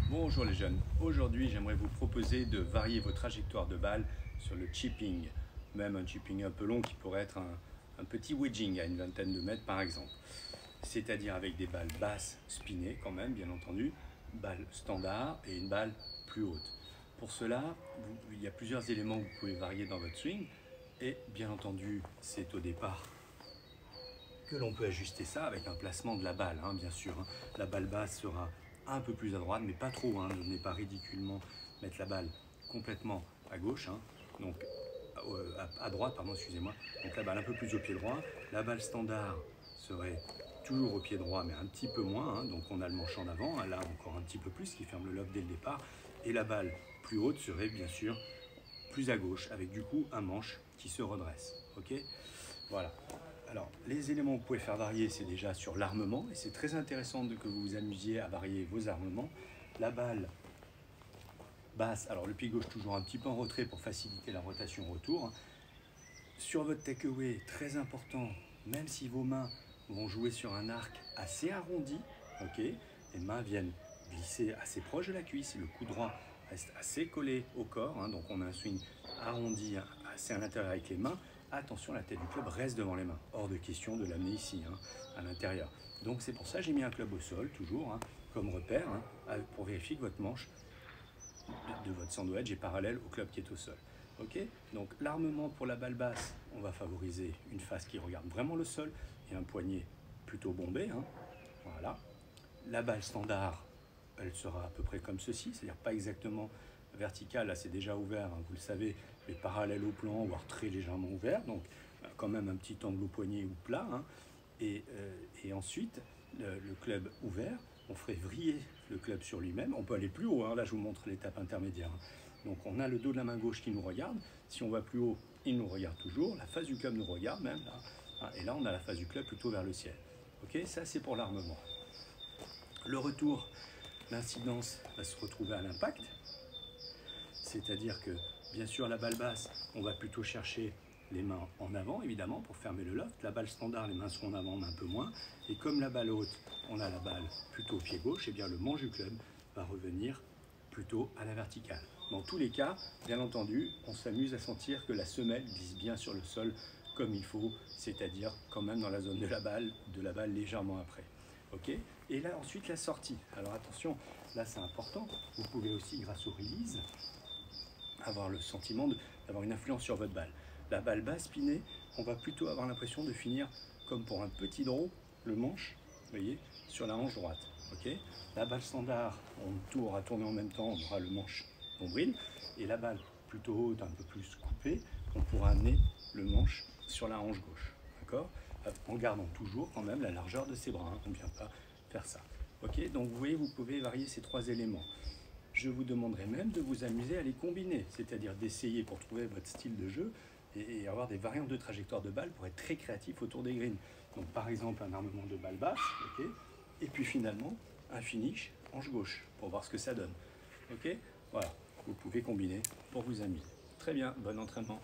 Bonjour les jeunes, aujourd'hui j'aimerais vous proposer de varier vos trajectoires de balles sur le chipping, même un chipping un peu long qui pourrait être un petit wedging à une vingtaine de mètres par exemple. C'est-à-dire avec des balles basses spinées quand même bien entendu, balles standard et une balle plus haute. Pour cela, il y a plusieurs éléments que vous pouvez varier dans votre swing et bien entendu c'est au départ que l'on peut ajuster ça avec un placement de la balle, bien sûr. La balle basse sera un peu plus à droite, mais pas trop. Ne venez pas ridiculement mettre la balle complètement à gauche, donc à droite, pardon, excusez-moi. Donc la balle un peu plus au pied droit. La balle standard serait toujours au pied droit, mais un petit peu moins. Donc on a le manche en avant, là encore un petit peu plus, qui ferme le lobe dès le départ. Et la balle plus haute serait bien sûr plus à gauche, avec du coup un manche qui se redresse. Ok, voilà. Alors, les éléments que vous pouvez faire varier, c'est déjà sur l'armement, et c'est très intéressant que vous vous amusiez à varier vos armements. La balle basse, alors le pied gauche toujours un petit peu en retrait pour faciliter la rotation retour. Sur votre takeaway, très important, même si vos mains vont jouer sur un arc assez arrondi, ok, les mains viennent glisser assez proche de la cuisse, et le coup droit reste assez collé au corps, donc on a un swing arrondi assez à l'intérieur avec les mains. Attention, la tête du club reste devant les mains. Hors de question de l'amener ici, à l'intérieur. Donc c'est pour ça que j'ai mis un club au sol, toujours, comme repère, pour vérifier que votre manche de votre sandwich est parallèle au club qui est au sol. Ok, donc l'armement pour la balle basse, on va favoriser une face qui regarde vraiment le sol et un poignet plutôt bombé. Voilà. La balle standard, elle sera à peu près comme ceci, c'est-à-dire pas exactement verticale, là c'est déjà ouvert, vous le savez, mais parallèle au plan, voire très légèrement ouvert, donc quand même un petit angle au poignet ou plat. Et ensuite, le club ouvert, on ferait vriller le club sur lui-même. On peut aller plus haut, là je vous montre l'étape intermédiaire. Donc on a le dos de la main gauche qui nous regarde. Si on va plus haut, il nous regarde toujours. La face du club nous regarde même, là. Et là on a la face du club plutôt vers le ciel. Ok, ça c'est pour l'armement. Le retour, l'incidence va se retrouver à l'impact. C'est-à-dire que, bien sûr, la balle basse, on va plutôt chercher les mains en avant, évidemment, pour fermer le loft. La balle standard, les mains seront en avant, mais un peu moins. Et comme la balle haute, on a la balle plutôt au pied gauche, et bien le manche du club va revenir plutôt à la verticale. Dans tous les cas, bien entendu, on s'amuse à sentir que la semelle glisse bien sur le sol comme il faut, c'est-à-dire quand même dans la zone de la balle légèrement après. Ok, et là, ensuite, la sortie. Alors attention, là c'est important, vous pouvez aussi, grâce au release, avoir le sentiment d'avoir une influence sur votre balle. La balle basse spinée, on va plutôt avoir l'impression de finir comme pour un petit draw, le manche, vous voyez, sur la hanche droite. Okay, la balle standard, on aura tourné en même temps, on aura le manche nombril, et la balle plutôt haute, un peu plus coupée, on pourra amener le manche sur la hanche gauche. D'accord, en gardant toujours quand même la largeur de ses bras, on ne vient pas faire ça. Ok, donc vous voyez, vous pouvez varier ces trois éléments. Je vous demanderai même de vous amuser à les combiner, c'est-à-dire d'essayer pour trouver votre style de jeu et avoir des variantes de trajectoire de balle pour être très créatif autour des greens. Donc par exemple un armement de balle basse, okay, et puis finalement un finish hanche gauche pour voir ce que ça donne. Ok, voilà, vous pouvez combiner pour vous amuser. Très bien, bon entraînement.